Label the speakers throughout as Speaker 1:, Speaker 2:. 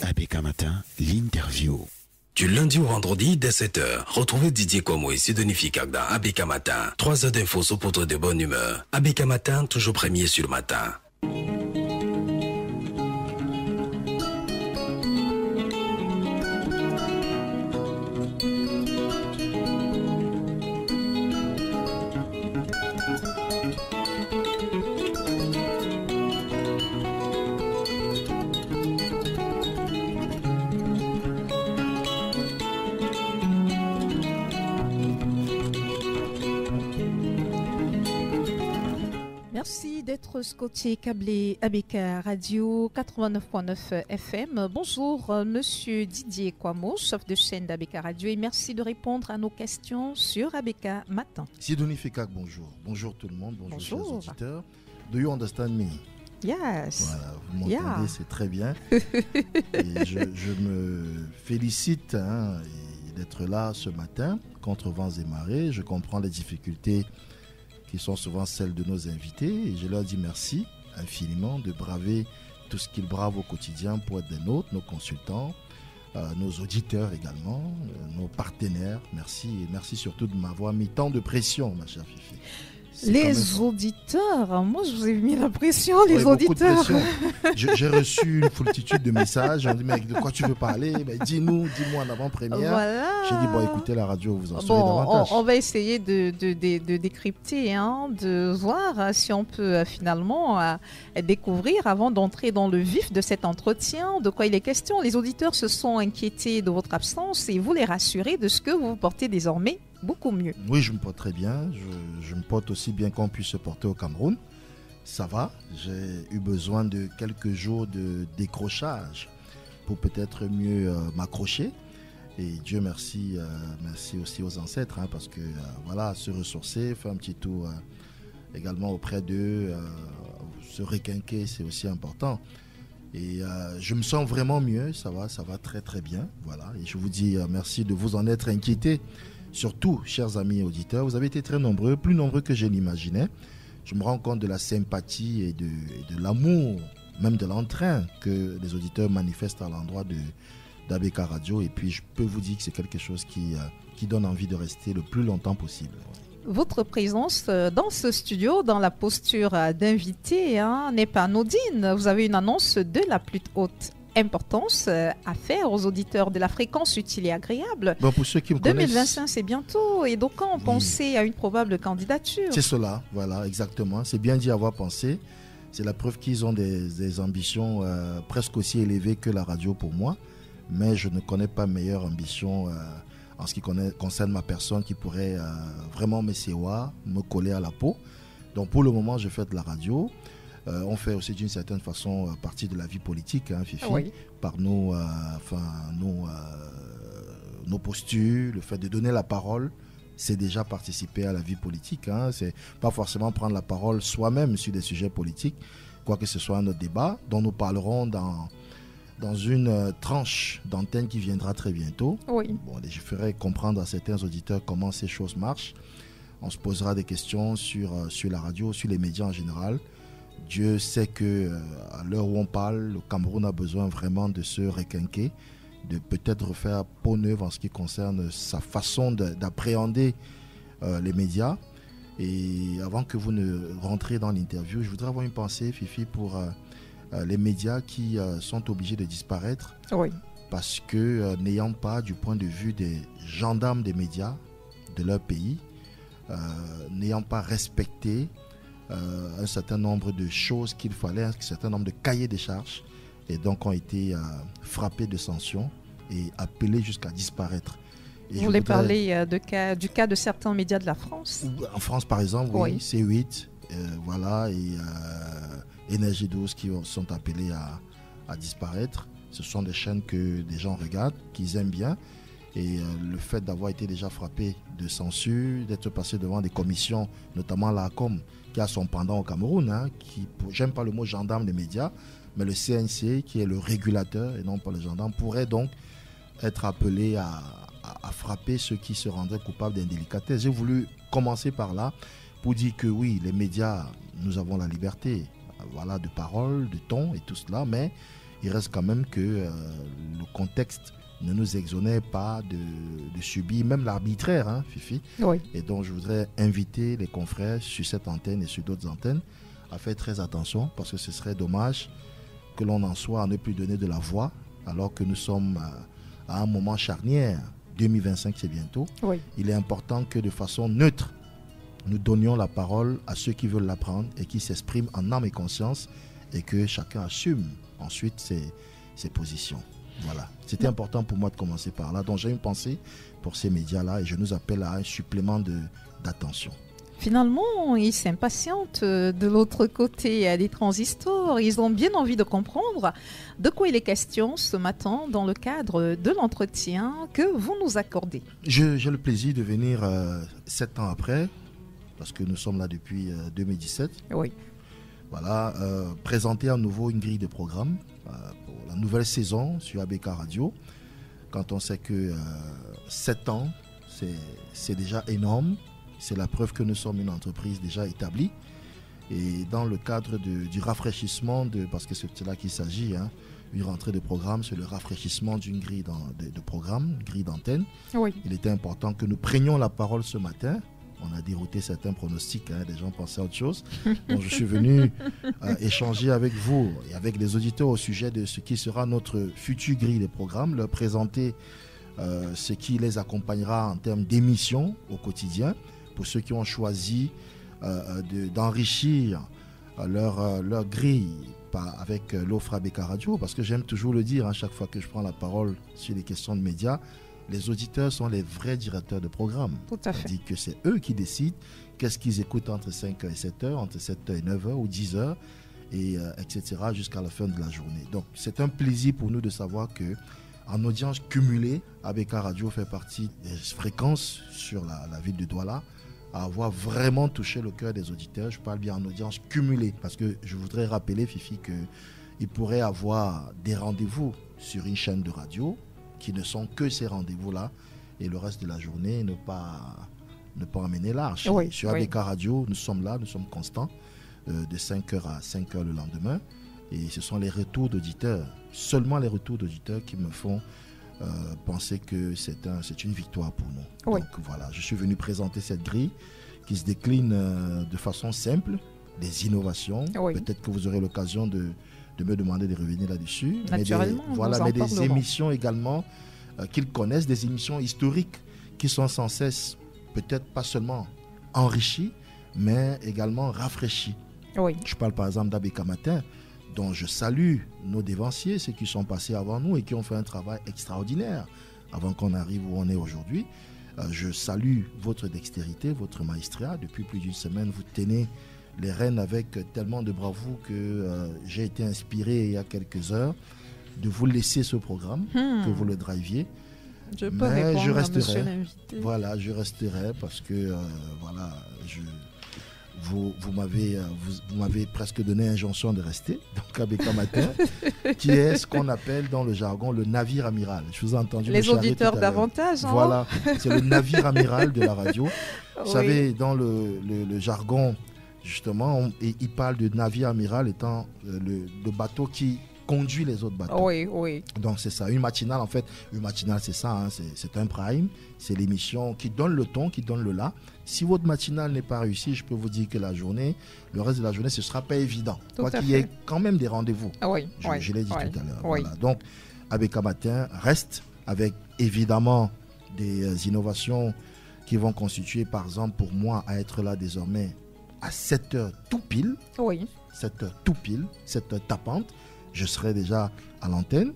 Speaker 1: ABK Matin, l'interview.
Speaker 2: Du lundi au vendredi dès 7h, retrouvez Didier Kwamo et Sidonie Fikak dans ABK Matin. 3 heures d'infos saupoudrées de bonne humeur. ABK Matin, toujours premier sur le matin.
Speaker 3: Merci d'être scotché câblé ABK Radio 89.9 FM. Bonjour, monsieur Didier Kwamo, chef de chaîne d'ABK Radio, et merci de répondre à nos questions sur ABK Matin.
Speaker 4: Sidonie Fikak, bonjour. Bonjour tout le monde, bonjour. Chers auditeurs. Do you understand me?
Speaker 3: Yes.
Speaker 4: Voilà, vous m'entendez, c'est très bien. Et je me félicite d'être là ce matin, contre vents et marées. Je comprends les difficultés qui sont souvent celles de nos invités, et je leur dis merci infiniment de braver tout ce qu'ils bravent au quotidien pour être des nôtres, nos consultants, nos auditeurs également, nos partenaires. Merci, et merci surtout de m'avoir mis tant de pression, ma chère Fifi.
Speaker 3: Les auditeurs, moi je vous ai mis la pression, les auditeurs.
Speaker 4: J'ai reçu une foultitude de messages. On dit, mais de quoi tu veux parler? Dis-moi en avant-première. Voilà. J'ai dit, écoutez la radio, vous en saurez davantage.
Speaker 3: On va essayer de décrypter, de voir si on peut finalement découvrir avant d'entrer dans le vif de cet entretien, de quoi il est question. Les auditeurs se sont inquiétés de votre absence et vous les rassurez de ce que vous portez désormais beaucoup mieux.
Speaker 4: Oui, je me porte très bien. Je me porte aussi bien qu'on puisse se porter au Cameroun. Ça va. J'ai eu besoin de quelques jours de décrochage pour peut-être mieux m'accrocher. Et Dieu merci, merci aussi aux ancêtres, parce que voilà, se ressourcer, faire un petit tour également auprès d'eux, se requinquer, c'est aussi important. Et je me sens vraiment mieux, ça va très très bien. Voilà. Et je vous dis merci de vous en être inquiétés. Surtout, chers amis auditeurs, vous avez été très nombreux, plus nombreux que je l'imaginais. Je me rends compte de la sympathie et de l'amour, même de l'entrain que les auditeurs manifestent à l'endroit d'ABK Radio. Et puis, je peux vous dire que c'est quelque chose qui donne envie de rester le plus longtemps possible.
Speaker 3: Votre présence dans ce studio, dans la posture d'invité, n'est pas anodine. Vous avez une annonce de la plus haute importance à faire aux auditeurs de la fréquence utile et agréable.
Speaker 4: Pour ceux qui me
Speaker 3: 2025, c'est bientôt. Et donc, quand on pensait à une probable candidature.
Speaker 4: C'est cela, voilà, exactement. C'est bien d'y avoir pensé. C'est la preuve qu'ils ont des ambitions presque aussi élevées que la radio pour moi. Mais je ne connais pas meilleure ambition en ce qui concerne ma personne qui pourrait vraiment me séoir, me coller à la peau. Donc, pour le moment, je fais de la radio. On fait aussi d'une certaine façon partie de la vie politique, Fifi, oui, par nos postures, le fait de donner la parole, c'est déjà participer à la vie politique. C'est pas forcément prendre la parole soi-même sur des sujets politiques, quoi que ce soit un autre débat dont nous parlerons dans une tranche d'antenne qui viendra très bientôt.
Speaker 3: Oui.
Speaker 4: Je ferai comprendre à certains auditeurs comment ces choses marchent. On se posera des questions sur la radio, sur les médias en général. Dieu sait qu'à l'heure où on parle, le Cameroun a besoin vraiment de se requinquer, de peut-être refaire peau neuve en ce qui concerne sa façon d'appréhender les médias. Et avant que vous ne rentrez dans l'interview, je voudrais avoir une pensée, Fifi, pour les médias qui sont obligés de disparaître.
Speaker 3: Oui.
Speaker 4: Parce que n'ayant pas, du point de vue des gendarmes des médias de leur pays, n'ayant pas respecté un certain nombre de choses qu'il fallait, un certain nombre de cahiers des charges, et donc ont été frappés de sanctions et appelés jusqu'à disparaître.
Speaker 3: Vous voulez parler du cas de certains médias de la France?
Speaker 4: En France, par exemple, oui. C8, voilà, et Énergie 12 qui sont appelés à disparaître. Ce sont des chaînes que des gens regardent, qu'ils aiment bien. Et le fait d'avoir été déjà frappé de censure, d'être passé devant des commissions, notamment l'ACOM, qui a son pendant au Cameroun, j'aime pas le mot gendarme des médias, mais le CNC, qui est le régulateur et non pas le gendarme, pourrait donc être appelé à frapper ceux qui se rendraient coupables d'indélicatesse. J'ai voulu commencer par là pour dire que oui, les médias, nous avons la liberté. voilà, de parole, de ton et tout cela, mais il reste quand même que le contexte ne nous exonère pas de subir même l'arbitraire, hein, Fifi.
Speaker 3: Oui.
Speaker 4: Et donc je voudrais inviter les confrères sur cette antenne et sur d'autres antennes à faire très attention, parce que ce serait dommage que l'on en soit à ne plus donner de la voix alors que nous sommes à un moment charnière. 2025, c'est bientôt.
Speaker 3: Oui.
Speaker 4: Il est important que de façon neutre, nous donnions la parole à ceux qui veulent l'apprendre et qui s'expriment en âme et conscience, et que chacun assume ensuite ses positions. Voilà. C'était important pour moi de commencer par là. Donc j'ai une pensée pour ces médias-là et je nous appelle à un supplément d'attention.
Speaker 3: Finalement, ils s'impatientent de l'autre côté des transistors. Ils ont bien envie de comprendre de quoi il est question ce matin dans le cadre de l'entretien que vous nous accordez.
Speaker 4: J'ai le plaisir de venir 7 ans après, parce que nous sommes là depuis 2017.
Speaker 3: Oui.
Speaker 4: Voilà, présenter à nouveau une grille de programme pour la nouvelle saison sur ABK Radio. Quand on sait que 7 ans, c'est déjà énorme. C'est la preuve que nous sommes une entreprise déjà établie. Et dans le cadre du rafraîchissement, parce que c'est de là qu'il s'agit, hein, une rentrée de programme, c'est le rafraîchissement d'une grille de programme, grille d'antenne.
Speaker 3: Oui.
Speaker 4: Il était important que nous prenions la parole ce matin. On a dérouté certains pronostics, hein, des gens pensaient à autre chose. Donc je suis venu échanger avec vous et avec les auditeurs au sujet de ce qui sera notre future grille de programme, leur présenter ce qui les accompagnera en termes d'émissions au quotidien, pour ceux qui ont choisi d'enrichir leur grille avec l'offre ABK Radio, parce que j'aime toujours le dire, hein, chaque fois que je prends la parole sur les questions de médias, les auditeurs sont les vrais directeurs de programme.
Speaker 3: Tout à fait.
Speaker 4: C'est-à-dire que c'est eux qui décident qu'est-ce qu'ils écoutent entre 5h et 7h, entre 7h et 9h ou 10h, etc. jusqu'à la fin de la journée. Donc c'est un plaisir pour nous de savoir que en audience cumulée, ABK Radio fait partie des fréquences sur la ville de Douala à avoir vraiment touché le cœur des auditeurs. Je parle bien en audience cumulée, parce que je voudrais rappeler, Fifi, qu'il pourrait avoir des rendez-vous sur une chaîne de radio qui ne sont que ces rendez-vous-là, et le reste de la journée ne pas emmener large.
Speaker 3: Oui,
Speaker 4: sur ABK Radio, nous sommes là, nous sommes constants, de 5h à 5h le lendemain, et ce sont les retours d'auditeurs, seulement les retours d'auditeurs qui me font penser que c'est une victoire pour nous.
Speaker 3: Oui.
Speaker 4: Donc voilà, je suis venu présenter cette grille qui se décline de façon simple, des innovations.
Speaker 3: Oui.
Speaker 4: Peut-être que vous aurez l'occasion de me demander de revenir là-dessus.
Speaker 3: Naturellement,
Speaker 4: mais des émissions également qu'ils connaissent, des émissions historiques qui sont sans cesse, peut-être pas seulement enrichies, mais également rafraîchies.
Speaker 3: Oui.
Speaker 4: Je parle par exemple d'ABK Matin, dont je salue nos dévanciers, ceux qui sont passés avant nous et qui ont fait un travail extraordinaire avant qu'on arrive où on est aujourd'hui. Je salue votre dextérité, votre maestria. Depuis plus d'une semaine, vous tenez les rênes avec tellement de bravoure que j'ai été inspiré il y a quelques heures de vous laisser ce programme, que vous le driviez.
Speaker 3: Je peux répondre
Speaker 4: je resterai.
Speaker 3: à monsieur l'invité.
Speaker 4: Voilà, je resterai parce que voilà, vous m'avez presque donné injonction de rester. Donc ABK Matin, qui est ce qu'on appelle dans le jargon le navire amiral. Je vous ai entendu.
Speaker 3: Les auditeurs davantage. Hein.
Speaker 4: Voilà, c'est le navire amiral de la radio. Vous savez, dans le jargon, justement, il parle de navire amiral étant le bateau qui conduit les autres bateaux.
Speaker 3: Oui, oui.
Speaker 4: Donc c'est ça, une matinale en fait. Une matinale c'est ça, hein, c'est un prime. C'est l'émission qui donne le ton, qui donne le là. Si votre matinale n'est pas réussie, je peux vous dire que le reste de la journée, ce ne sera pas évident. Quoi qu'il y ait quand même des rendez-vous.
Speaker 3: Oui,
Speaker 4: je l'ai dit tout à l'heure.
Speaker 3: Oui.
Speaker 4: Voilà. Donc ABK Matin reste avec évidemment des innovations qui vont constituer par exemple pour moi à être là désormais à 7h tout pile.
Speaker 3: Oui.
Speaker 4: 7h tout pile, 7h tapante. Je serai déjà à l'antenne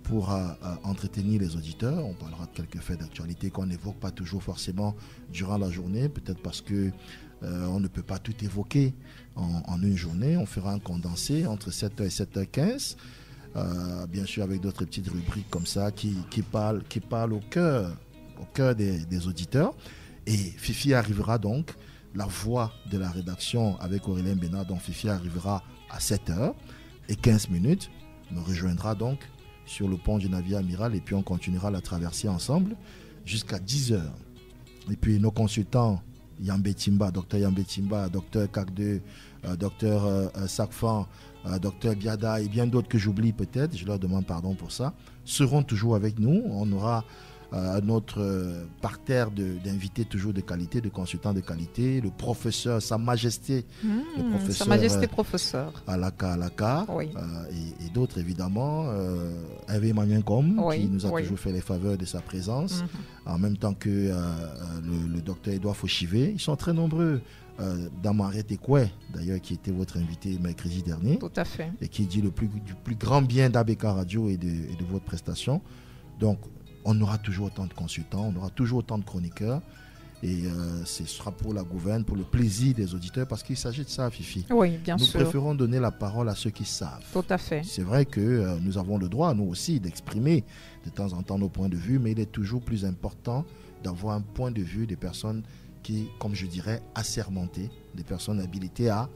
Speaker 4: pour entretenir les auditeurs. On parlera de quelques faits d'actualité qu'on n'évoque pas toujours forcément durant la journée, peut-être parce que on ne peut pas tout évoquer en une journée. On fera un condensé entre 7h et 7h15, bien sûr avec d'autres petites rubriques comme ça qui parlent au cœur des auditeurs. Et Fifi arrivera donc, la voix de la rédaction avec Aurélien Bénard, donc Fifi arrivera à 7h. Et 15 minutes, me rejoindra donc sur le pont du navire amiral et puis on continuera la traversée ensemble jusqu'à 10h. Et puis nos consultants Yambé Timba, docteur Yambé Timba, docteur Kakde, docteur Sakfan, docteur Biada et bien d'autres que j'oublie peut-être, je leur demande pardon pour ça, seront toujours avec nous. On aura notre parterre d'invités toujours de qualité, de consultants de qualité, le professeur, Sa Majesté, le professeur,
Speaker 3: Sa Majesté professeur.
Speaker 4: Alaka,
Speaker 3: Oui.
Speaker 4: Et d'autres évidemment, Hervé Magnon-Com,
Speaker 3: Oui,
Speaker 4: qui nous a
Speaker 3: oui.
Speaker 4: toujours fait les faveurs de sa présence, en même temps que le docteur Edouard Fauchivé. Ils sont très nombreux. Damaret Ekwe, d'ailleurs, qui était votre invité mercredi dernier,
Speaker 3: Tout à fait.
Speaker 4: et qui dit du plus grand bien d'ABK Radio et de votre prestation. Donc, on aura toujours autant de consultants, on aura toujours autant de chroniqueurs, et ce sera pour la gouverne, pour le plaisir des auditeurs, parce qu'il s'agit de ça, Fifi.
Speaker 3: Oui, bien
Speaker 4: Nous
Speaker 3: sûr.
Speaker 4: préférons donner la parole à ceux qui savent.
Speaker 3: Tout à fait.
Speaker 4: C'est vrai que nous avons le droit, nous aussi, d'exprimer de temps en temps nos points de vue, mais il est toujours plus important d'avoir un point de vue des personnes qui, comme je dirais, assermentées, des personnes habilitées à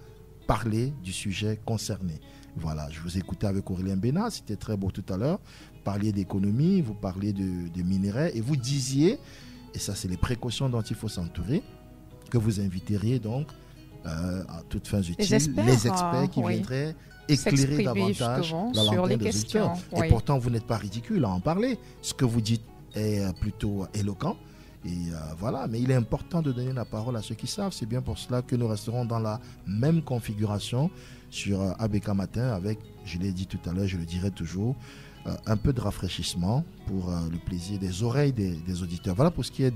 Speaker 4: parler du sujet concerné. Voilà, je vous écoutais avec Aurélien Bénat, c'était très beau tout à l'heure. Vous parliez d'économie, vous parliez de minerais, et vous disiez, et ça c'est les précautions dont il faut s'entourer, que vous inviteriez donc à toutes fins utiles les experts qui
Speaker 3: oui.
Speaker 4: viendraient éclairer davantage la
Speaker 3: sur les
Speaker 4: lanterne des
Speaker 3: questions.
Speaker 4: auditeurs.
Speaker 3: Oui.
Speaker 4: Et pourtant, vous n'êtes pas ridicule à en parler. Ce que vous dites est plutôt éloquent. Et voilà, mais il est important de donner la parole à ceux qui savent. C'est bien pour cela que nous resterons dans la même configuration sur ABK Matin avec, je l'ai dit tout à l'heure, je le dirai toujours, un peu de rafraîchissement pour le plaisir des oreilles des auditeurs. Voilà pour ce qui est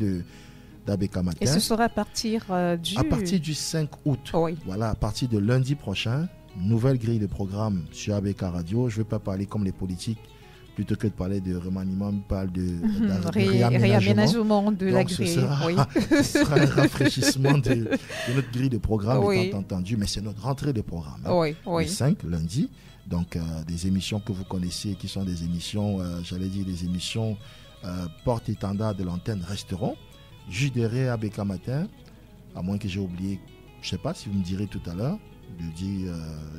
Speaker 4: d'ABK Matin.
Speaker 3: Et ce sera à partir
Speaker 4: du 5 août.
Speaker 3: Oui.
Speaker 4: Voilà, à partir de lundi prochain, nouvelle grille de programme sur ABK Radio. Je ne vais pas parler comme les politiques. Plutôt que de parler de remaniement, on parle de
Speaker 3: réaménagement de la grille.
Speaker 4: Ce sera un rafraîchissement de notre grille de programme,
Speaker 3: Oui.
Speaker 4: étant entendu, mais c'est notre rentrée de programme.
Speaker 3: Oui,
Speaker 4: Le 5, lundi. Donc, des émissions que vous connaissez, qui sont des émissions, des émissions porte-étendard de l'antenne resteront. Judéré ABK Matin, à moins que j'ai oublié, je ne sais pas si vous me direz tout à l'heure, de dire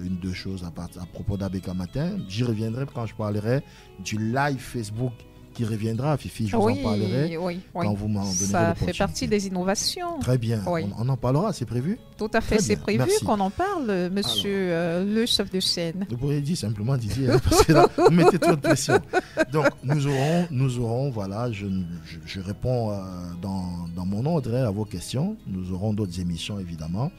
Speaker 4: une, deux choses à propos d'ABK Matin. J'y reviendrai quand je parlerai du live Facebook qui reviendra, Fifi, je vous en parlerai quand vous m'en donnerez
Speaker 3: Ça
Speaker 4: l'opportunité.
Speaker 3: fait partie des innovations.
Speaker 4: Très bien,
Speaker 3: Oui.
Speaker 4: on en parlera, c'est prévu?
Speaker 3: Tout à fait,
Speaker 4: Très
Speaker 3: c'est
Speaker 4: bien,
Speaker 3: prévu
Speaker 4: merci.
Speaker 3: qu'on en parle, monsieur le chef de chaîne.
Speaker 4: Vous pourriez dire simplement Didier, hein, parce que là, vous mettez trop de pression. Donc, nous aurons voilà, je réponds dans mon ordre à vos questions. Nous aurons d'autres émissions, évidemment,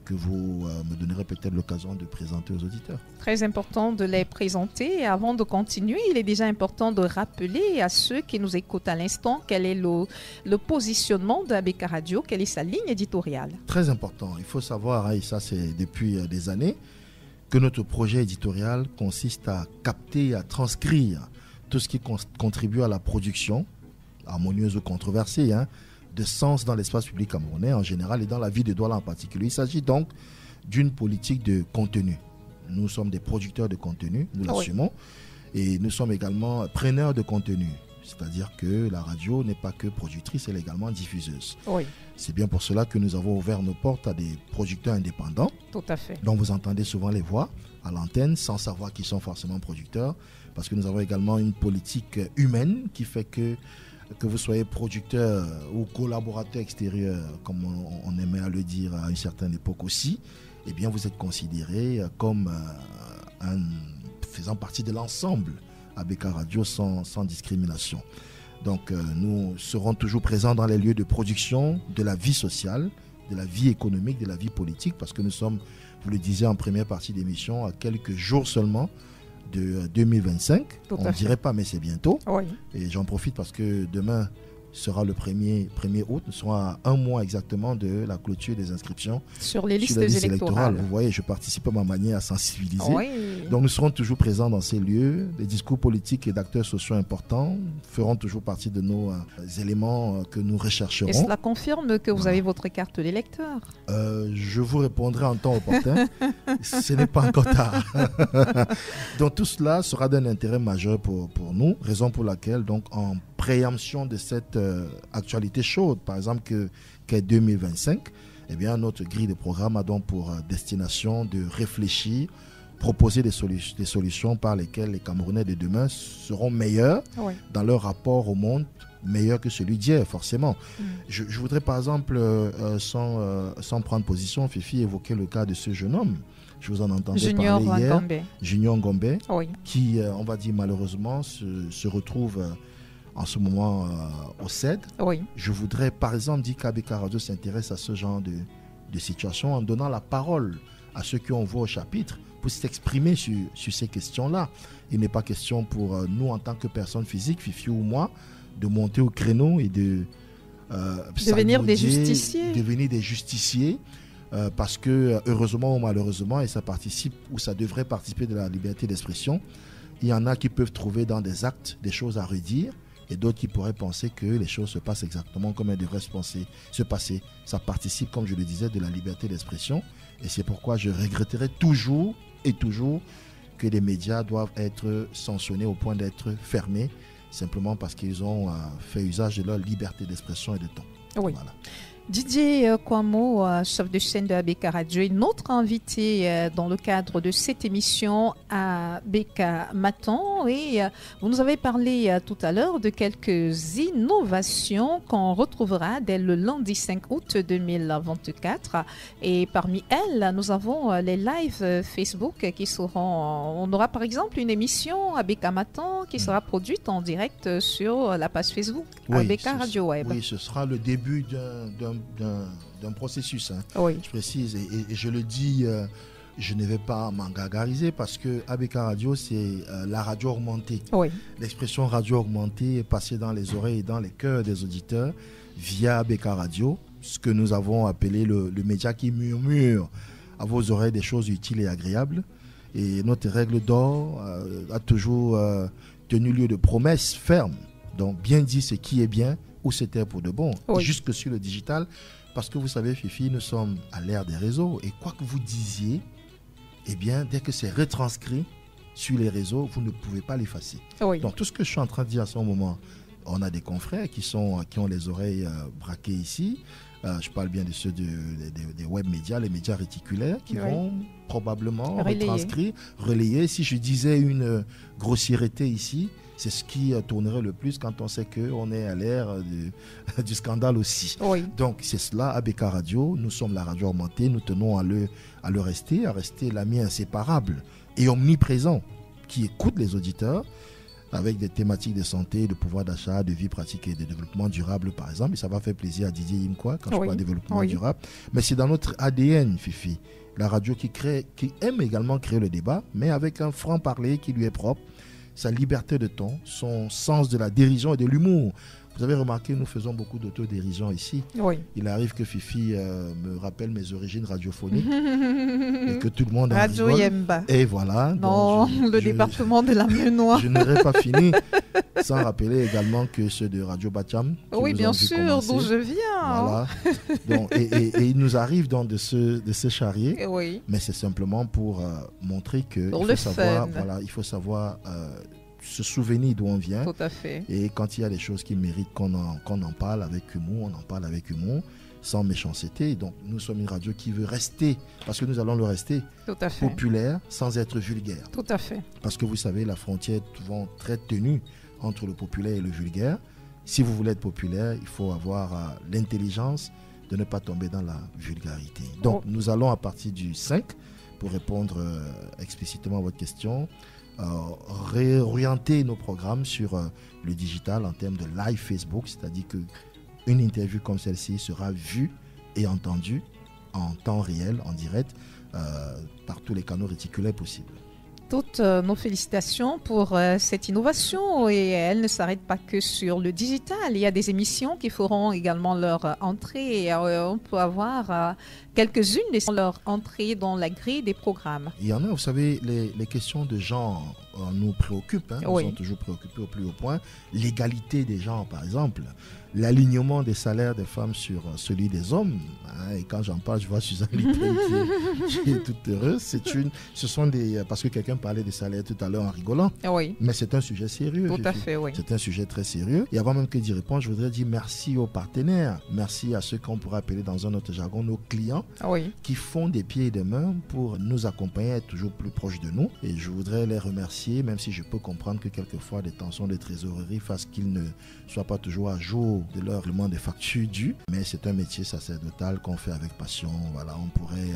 Speaker 4: que vous me donnerez peut-être l'occasion de présenter aux auditeurs.
Speaker 3: Très important de les présenter. Et avant de continuer, il est déjà important de rappeler à ceux qui nous écoutent à l'instant quel est le positionnement de ABK Radio, quelle est sa ligne éditoriale.
Speaker 4: Très important. Il faut savoir, et ça c'est depuis des années, que notre projet éditorial consiste à capter, à transcrire tout ce qui contribue à la production, harmonieuse ou controversée, de sens dans l'espace public camerounais en général et dans la vie de Douala en particulier. Il s'agit donc d'une politique de contenu. Nous sommes des producteurs de contenu, nous l'assumons, et nous sommes également preneurs de contenu. C'est-à-dire que la radio n'est pas que productrice, elle est également diffuseuse.
Speaker 3: Oui.
Speaker 4: C'est bien pour cela que nous avons ouvert nos portes à des producteurs indépendants.
Speaker 3: Tout à fait.
Speaker 4: Donc vous entendez souvent les voix à l'antenne sans savoir qu'ils sont forcément producteurs, parce que nous avons également une politique humaine qui fait que vous soyez producteur ou collaborateur extérieur, comme on aimait à le dire à une certaine époque aussi, eh bien vous êtes considéré comme faisant partie de l'ensemble ABK Radio sans discrimination. Donc nous serons toujours présents dans les lieux de production de la vie sociale, de la vie économique, de la vie politique, parce que nous sommes, vous le disiez en première partie d'émission, à quelques jours seulement de 2025. On ne dirait pas, mais c'est bientôt.
Speaker 3: Oui.
Speaker 4: Et j'en profite parce que demain sera le 1er août. Nous serons à un mois exactement de la clôture des inscriptions
Speaker 3: sur les listes
Speaker 4: électorales. Vous voyez, je participe à ma manière à sensibiliser.
Speaker 3: Oui.
Speaker 4: Donc nous serons toujours présents dans ces lieux. Les discours politiques et d'acteurs sociaux importants feront toujours partie de nos éléments que nous rechercherons.
Speaker 3: Et cela confirme que vous avez votre carte d'électeur?
Speaker 4: Je vous répondrai en temps opportun. Ce n'est pas encore tard. Donc tout cela sera d'un intérêt majeur pour nous, raison pour laquelle, donc, en préemption de cette actualité chaude, par exemple qu'est 2025, eh bien, notre grille de programme a donc pour destination de réfléchir, proposer des solutions par lesquelles les Camerounais de demain seront meilleurs dans leur rapport au monde meilleur que celui d'hier, forcément. Je voudrais par exemple, sans prendre position, Fifi, évoquer le cas de ce jeune homme. Je vous en entendais parler hier, Junior Ngombe, qui, on va dire malheureusement, se retrouve en ce moment au CED. Je voudrais par exemple dire qu'ABK Radio s'intéresse à ce genre de situation en donnant la parole à ceux qui ont voix au chapitre pour s'exprimer sur ces questions-là. Il n'est pas question pour nous en tant que personnes physiques, Fifi ou moi, de monter au créneau et de
Speaker 3: devenir des justiciers.
Speaker 4: Parce que heureusement ou malheureusement, et ça participe ou ça devrait participer de la liberté d'expression, il y en a qui peuvent trouver dans des actes des choses à redire et d'autres qui pourraient penser que les choses se passent exactement comme elles devraient se passer. Ça participe, comme je le disais, de la liberté d'expression et c'est pourquoi je regretterai toujours et toujours que les médias doivent être sanctionnés au point d'être fermés simplement parce qu'ils ont fait usage de leur liberté d'expression et de temps. Voilà.
Speaker 3: Didier Kwamo, chef de chaîne de ABK Radio, est notre invité dans le cadre de cette émission à ABK Matin. Et vous nous avez parlé tout à l'heure de quelques innovations qu'on retrouvera dès le lundi 5 août 2024. Et parmi elles, nous avons les lives Facebook qui seront... On aura par exemple une émission ABK Matin qui sera produite en direct sur la page Facebook ABK Radio Web.
Speaker 4: Oui, ce sera le début d'un processus, je précise, et je le dis, je ne vais pas m'engargariser parce que ABK Radio, c'est la radio augmentée. L'expression radio augmentée est passée dans les oreilles et dans les cœurs des auditeurs via ABK Radio, ce que nous avons appelé le média qui murmure à vos oreilles des choses utiles et agréables. Et notre règle d'or a toujours tenu lieu de promesses fermes. Donc, bien dit ce qui est bien, où c'était pour de bon, jusque sur le digital, parce que vous savez, Fifi, nous sommes à l'ère des réseaux, et quoi que vous disiez, eh bien, dès que c'est retranscrit sur les réseaux, vous ne pouvez pas l'effacer. Donc, tout ce que je suis en train de dire à ce moment, on a des confrères qui ont les oreilles braquées ici. Je parle bien de ceux des web médias, les médias réticulaires, qui vont probablement retranscrire, relayer. Si je disais une grossièreté ici, c'est ce qui tournerait le plus quand on sait qu'on est à l'ère du scandale aussi. Donc c'est cela, ABK Radio, nous sommes la radio augmentée, nous tenons à le rester, à rester l'ami inséparable et omniprésent qui écoute les auditeurs avec des thématiques de santé, de pouvoir d'achat, de vie pratique et de développement durable par exemple. Et ça va faire plaisir à Didier Imkwa quand je parle de développement durable. Mais c'est dans notre ADN, Fifi. La radio qui aime également créer le débat, mais avec un franc-parler qui lui est propre, sa liberté de ton, son sens de la dérision et de l'humour. Vous avez remarqué, nous faisons beaucoup d'autodérision ici. Il arrive que Fifi me rappelle mes origines radiophoniques et que tout le monde
Speaker 3: Radio
Speaker 4: rigole.
Speaker 3: Yemba.
Speaker 4: Et voilà.
Speaker 3: Non, le département de la Menois.
Speaker 4: Je n'aurais pas fini sans rappeler également que ceux de Radio Batiam.
Speaker 3: Oui, bien sûr, d'où je viens.
Speaker 4: Voilà. Donc, et il nous arrive donc de se charrier. Mais c'est simplement pour montrer que il faut savoir se souvenir d'où on vient.
Speaker 3: Tout à fait.
Speaker 4: Et quand il y a des choses qui méritent qu'on en parle avec humour, on en parle avec humour, sans méchanceté. Donc nous sommes une radio qui veut rester, parce que nous allons le rester, populaire sans être vulgaire.
Speaker 3: Tout à fait.
Speaker 4: Parce que vous savez, la frontière est souvent très ténue entre le populaire et le vulgaire. Si vous voulez être populaire, il faut avoir l'intelligence de ne pas tomber dans la vulgarité. Donc nous allons à partir du 5, pour répondre explicitement à votre question, réorienter nos programmes sur le digital en termes de live Facebook, c'est-à-dire qu'une interview comme celle-ci sera vue et entendue en temps réel, en direct, par tous les canaux réticulaires possibles.
Speaker 3: Toutes nos félicitations pour cette innovation, et elle ne s'arrête pas que sur le digital. Il y a des émissions qui feront également leur entrée. On peut avoir quelques-unes de leur entrée dans la grille des programmes.
Speaker 4: Il y en a, vous savez, les questions de genre nous préoccupent. Nous sommes toujours préoccupés au plus haut point. L'égalité des genres, par exemple. L'alignement des salaires des femmes sur celui des hommes. Et quand j'en parle, je vois Suzanne Lippel qui est toute heureuse. Ce sont parce que quelqu'un parlait des salaires tout à l'heure en rigolant. Mais c'est un sujet sérieux.
Speaker 3: Tout à fait,
Speaker 4: c'est un sujet très sérieux. Et avant même que d'y répondre, je voudrais dire merci aux partenaires. Merci à ceux qu'on pourrait appeler dans un autre jargon nos clients, qui font des pieds et des mains pour nous accompagner, être toujours plus proches de nous. Et je voudrais les remercier métier, même si je peux comprendre que quelquefois des tensions de trésorerie fassent qu'ils ne soient pas toujours à jour de leur règlement des factures dues. Mais c'est un métier sacerdotal qu'on fait avec passion. Voilà, on pourrait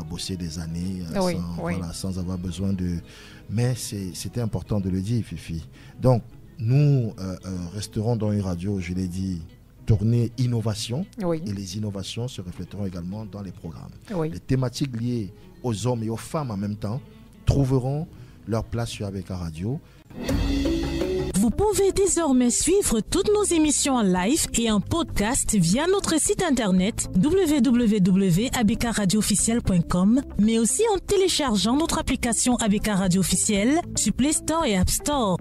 Speaker 4: bosser des années sans avoir besoin de... Mais c'était important de le dire, Fifi. Donc, nous resterons dans une radio, je l'ai dit, tournée innovation.
Speaker 3: Oui.
Speaker 4: Et les innovations se reflèteront également dans les programmes.
Speaker 3: Oui.
Speaker 4: Les thématiques liées aux hommes et aux femmes en même temps trouveront leur place sur ABK Radio.
Speaker 5: Vous pouvez désormais suivre toutes nos émissions en live et en podcast via notre site internet www.abkradioofficiel.com, mais aussi en téléchargeant notre application ABK Radio Officiel sur Play Store et App Store.